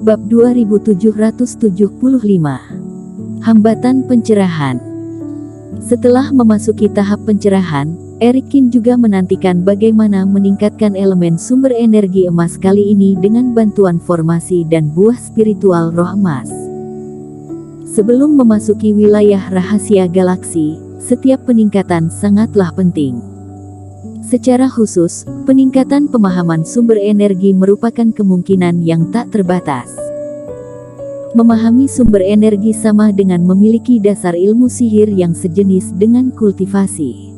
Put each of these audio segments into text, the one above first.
Bab 2775. Hambatan pencerahan. Setelah memasuki tahap pencerahan, Erikin juga menantikan bagaimana meningkatkan elemen sumber energi emas kali ini dengan bantuan formasi dan buah spiritual roh emas. Sebelum memasuki wilayah rahasia galaksi, setiap peningkatan sangatlah penting. Secara khusus, peningkatan pemahaman sumber energi merupakan kemungkinan yang tak terbatas. Memahami sumber energi sama dengan memiliki dasar ilmu sihir yang sejenis dengan kultivasi.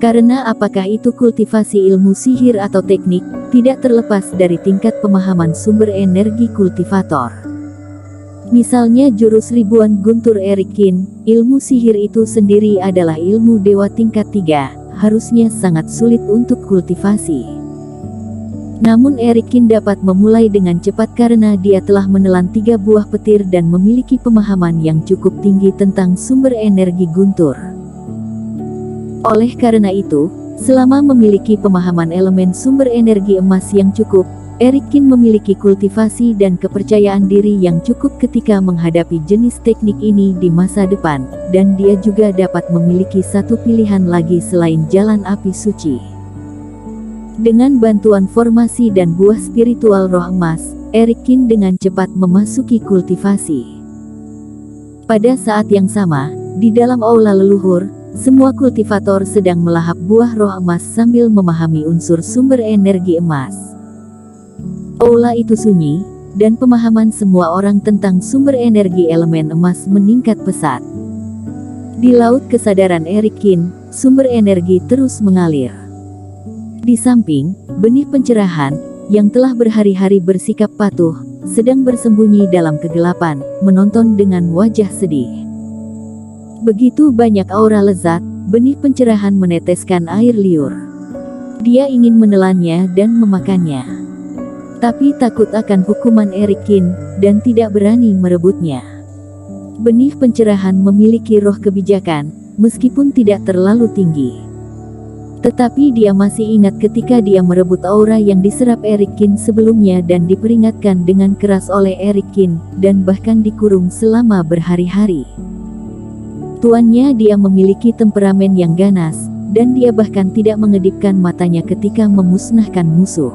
Karena apakah itu kultivasi ilmu sihir atau teknik, tidak terlepas dari tingkat pemahaman sumber energi kultivator. Misalnya jurus ribuan guntur Erikin, ilmu sihir itu sendiri adalah ilmu dewa tingkat 3. Harusnya sangat sulit untuk kultivasi. Namun Erikin dapat memulai dengan cepat karena dia telah menelan 3 buah petir dan memiliki pemahaman yang cukup tinggi tentang sumber energi guntur. Oleh karena itu, selama memiliki pemahaman elemen sumber energi emas yang cukup, Erikin memiliki kultivasi dan kepercayaan diri yang cukup ketika menghadapi jenis teknik ini di masa depan, dan dia juga dapat memiliki satu pilihan lagi selain jalan api suci. Dengan bantuan formasi dan buah spiritual roh emas, Erikin dengan cepat memasuki kultivasi. Pada saat yang sama, di dalam aula leluhur, semua kultivator sedang melahap buah roh emas sambil memahami unsur sumber energi emas. Aula itu sunyi, dan pemahaman semua orang tentang sumber energi elemen emas meningkat pesat. Di laut kesadaran Erikin, sumber energi terus mengalir. Di samping, benih pencerahan, yang telah berhari-hari bersikap patuh, sedang bersembunyi dalam kegelapan, menonton dengan wajah sedih. Begitu banyak aura lezat, benih pencerahan meneteskan air liur. Dia ingin menelannya dan memakannya. Tapi takut akan hukuman Erikin, dan tidak berani merebutnya. Benih pencerahan memiliki roh kebijakan, meskipun tidak terlalu tinggi. Tetapi dia masih ingat ketika dia merebut aura yang diserap Erikin sebelumnya dan diperingatkan dengan keras oleh Erikin, dan bahkan dikurung selama berhari-hari. Tuannya dia memiliki temperamen yang ganas, dan dia bahkan tidak mengedipkan matanya ketika memusnahkan musuh.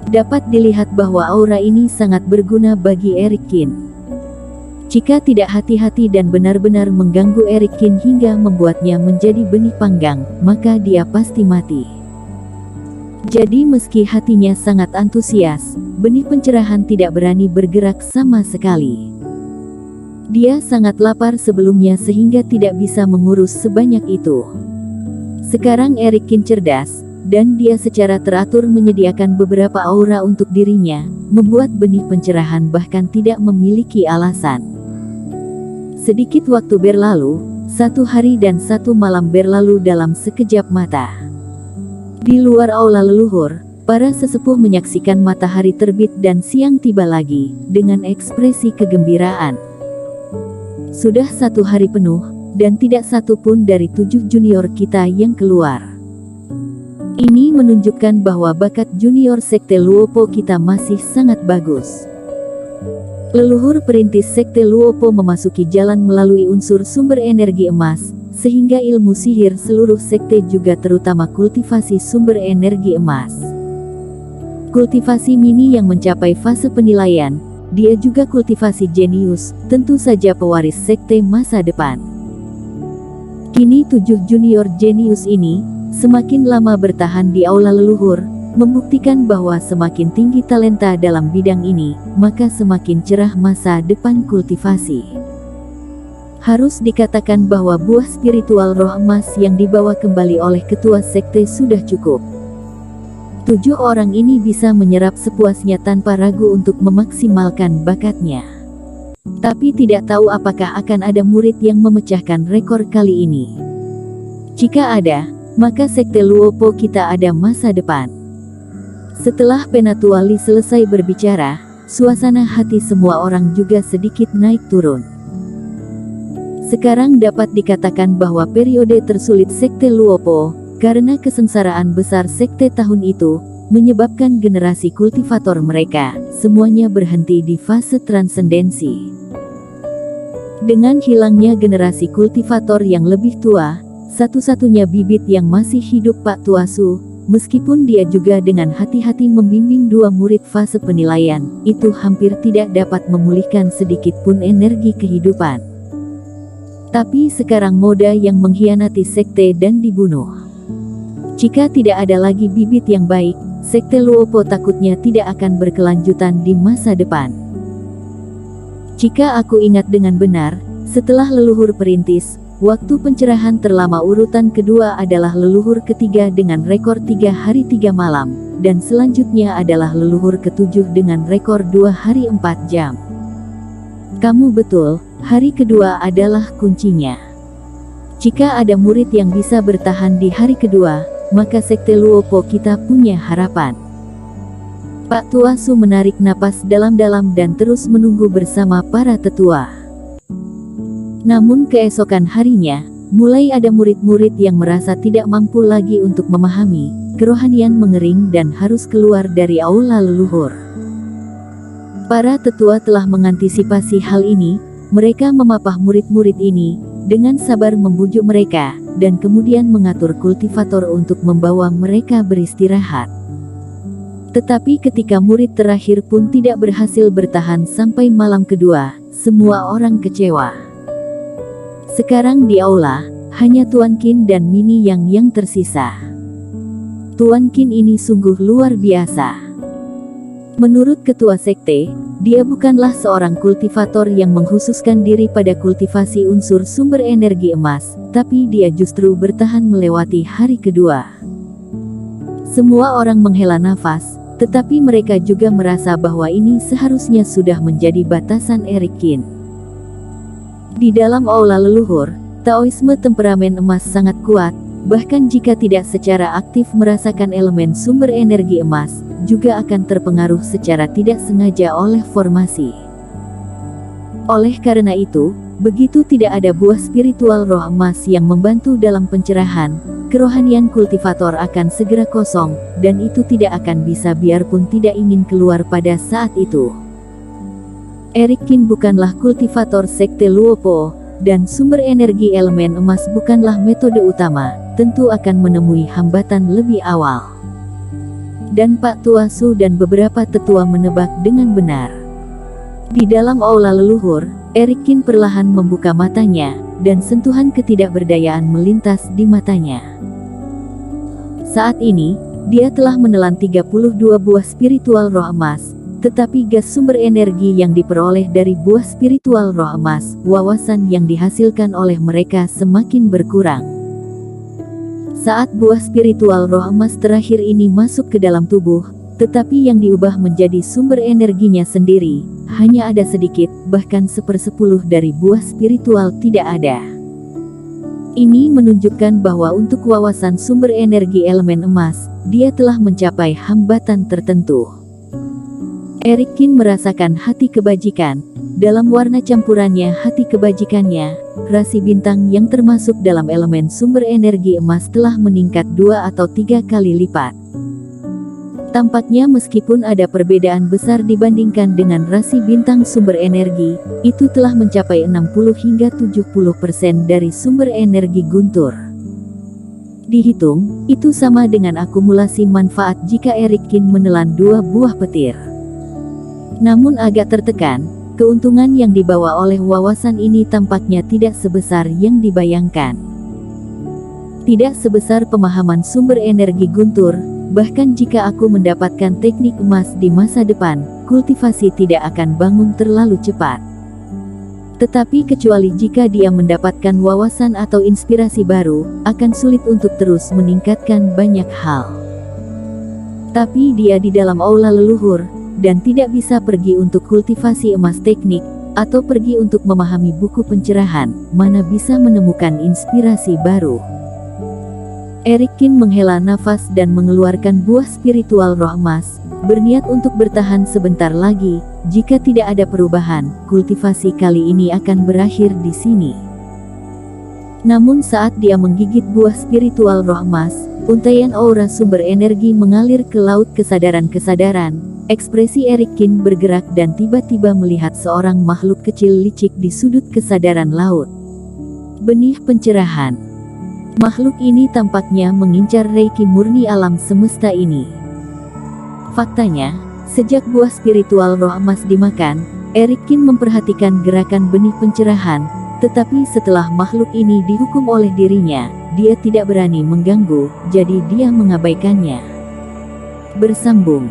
Dapat dilihat bahwa aura ini sangat berguna bagi Erikin. Jika tidak hati-hati dan benar-benar mengganggu Erikin hingga membuatnya menjadi benih panggang, maka dia pasti mati. Jadi meski hatinya sangat antusias, benih pencerahan tidak berani bergerak sama sekali. Dia sangat lapar sebelumnya sehingga tidak bisa mengurus sebanyak itu. Sekarang Erikin cerdas, dan dia secara teratur menyediakan beberapa aura untuk dirinya, membuat benih pencerahan bahkan tidak memiliki alasan. Sedikit waktu berlalu, 1 hari dan 1 malam berlalu dalam sekejap mata. Di luar aula leluhur, para sesepuh menyaksikan matahari terbit dan siang tiba lagi, dengan ekspresi kegembiraan. Sudah 1 hari penuh, dan tidak satu pun dari 7 junior kita yang keluar. Ini menunjukkan bahwa bakat junior sekte Luopo kita masih sangat bagus. Leluhur perintis sekte Luopo memasuki jalan melalui unsur sumber energi emas, sehingga ilmu sihir seluruh sekte juga terutama kultivasi sumber energi emas. Kultivasi mini yang mencapai fase penilaian, dia juga kultivasi jenius, tentu saja pewaris sekte masa depan. Kini 7 junior jenius ini, semakin lama bertahan di aula leluhur, membuktikan bahwa semakin tinggi talenta dalam bidang ini, maka semakin cerah masa depan kultivasi. Harus dikatakan bahwa buah spiritual roh emas yang dibawa kembali oleh ketua sekte sudah cukup. 7 orang ini bisa menyerap sepuasnya tanpa ragu untuk memaksimalkan bakatnya. Tapi tidak tahu apakah akan ada murid yang memecahkan rekor kali ini. Jika ada, maka sekte Luopo kita ada masa depan. Setelah Penatuali selesai berbicara, suasana hati semua orang juga sedikit naik turun. Sekarang dapat dikatakan bahwa periode tersulit sekte Luopo, karena kesengsaraan besar sekte tahun itu, menyebabkan generasi kultivator mereka semuanya berhenti di fase transendensi. Dengan hilangnya generasi kultivator yang lebih tua, satu-satunya bibit yang masih hidup Pak Tuasu, meskipun dia juga dengan hati-hati membimbing dua murid fase penilaian, itu hampir tidak dapat memulihkan sedikit pun energi kehidupan. Tapi sekarang Moda yang mengkhianati sekte dan dibunuh. Jika tidak ada lagi bibit yang baik, sekte Luopo takutnya tidak akan berkelanjutan di masa depan. Jika aku ingat dengan benar, setelah leluhur perintis, waktu pencerahan terlama urutan kedua adalah leluhur ketiga dengan rekor 3 hari 3 malam, dan selanjutnya adalah leluhur ketujuh dengan rekor 2 hari 4 jam. Kamu betul, hari kedua adalah kuncinya. Jika ada murid yang bisa bertahan di hari kedua, maka sekte Luopo kita punya harapan. Pak Tuasu menarik napas dalam-dalam dan terus menunggu bersama para tetua. Namun keesokan harinya, mulai ada murid-murid yang merasa tidak mampu lagi untuk memahami, kerohanian mengering dan harus keluar dari aula leluhur. Para tetua telah mengantisipasi hal ini, mereka memapah murid-murid ini, dengan sabar membujuk mereka, dan kemudian mengatur kultivator untuk membawa mereka beristirahat. Tetapi ketika murid terakhir pun tidak berhasil bertahan sampai malam kedua, semua orang kecewa. Sekarang di aula, hanya Tuan Qin dan Mini yang tersisa. Tuan Qin ini sungguh luar biasa. Menurut ketua sekte, dia bukanlah seorang kultivator yang mengkhususkan diri pada kultivasi unsur sumber energi emas, tapi dia justru bertahan melewati hari kedua. Semua orang menghela nafas, tetapi mereka juga merasa bahwa ini seharusnya sudah menjadi batasan Eric Qin. Di dalam aula leluhur, Taoisme temperamen emas sangat kuat, bahkan jika tidak secara aktif merasakan elemen sumber energi emas, juga akan terpengaruh secara tidak sengaja oleh formasi. Oleh karena itu, begitu tidak ada buah spiritual roh emas yang membantu dalam pencerahan, kerohanian kultivator akan segera kosong, dan itu tidak akan bisa biarpun tidak ingin keluar pada saat itu. Eric Qin bukanlah kultivator sekte Luopo, dan sumber energi elemen emas bukanlah metode utama, tentu akan menemui hambatan lebih awal. Dan Pak Tuasu dan beberapa tetua menebak dengan benar. Di dalam aula leluhur, Eric Qin perlahan membuka matanya, dan sentuhan ketidakberdayaan melintas di matanya. Saat ini, dia telah menelan 32 buah spiritual roh emas, tetapi gas sumber energi yang diperoleh dari buah spiritual roh emas, wawasan yang dihasilkan oleh mereka semakin berkurang. Saat buah spiritual roh emas terakhir ini masuk ke dalam tubuh, tetapi yang diubah menjadi sumber energinya sendiri, hanya ada sedikit, bahkan 1/10 dari buah spiritual tidak ada. Ini menunjukkan bahwa untuk wawasan sumber energi elemen emas, dia telah mencapai hambatan tertentu. Eric Qin merasakan hati kebajikan, dalam warna campurannya hati kebajikannya, rasi bintang yang termasuk dalam elemen sumber energi emas telah meningkat 2 atau 3 kali lipat. Tampaknya meskipun ada perbedaan besar dibandingkan dengan rasi bintang sumber energi, itu telah mencapai 60 hingga 70% dari sumber energi guntur. Dihitung, itu sama dengan akumulasi manfaat jika Eric Qin menelan 2 buah petir. Namun agak tertekan, keuntungan yang dibawa oleh wawasan ini tampaknya tidak sebesar yang dibayangkan. Tidak sebesar pemahaman sumber energi guntur, bahkan jika aku mendapatkan teknik emas di masa depan, kultivasi tidak akan bangun terlalu cepat. Tetapi kecuali jika dia mendapatkan wawasan atau inspirasi baru, akan sulit untuk terus meningkatkan banyak hal. Tapi dia di dalam aula leluhur, dan tidak bisa pergi untuk kultivasi emas teknik, atau pergi untuk memahami buku pencerahan, mana bisa menemukan inspirasi baru. Eric Qin menghela nafas dan mengeluarkan buah spiritual roh emas, berniat untuk bertahan sebentar lagi. Jika tidak ada perubahan, kultivasi kali ini akan berakhir di sini. Namun saat dia menggigit buah spiritual roh emas, untaian aura sumber energi mengalir ke laut kesadaran-kesadaran. Ekspresi Erikin bergerak dan tiba-tiba melihat seorang makhluk kecil licik di sudut kesadaran laut. Benih pencerahan. Makhluk ini tampaknya mengincar reiki murni alam semesta ini. Faktanya, sejak buah spiritual roh emas dimakan, Erikin memperhatikan gerakan benih pencerahan, tetapi setelah makhluk ini dihukum oleh dirinya, dia tidak berani mengganggu, jadi dia mengabaikannya. Bersambung.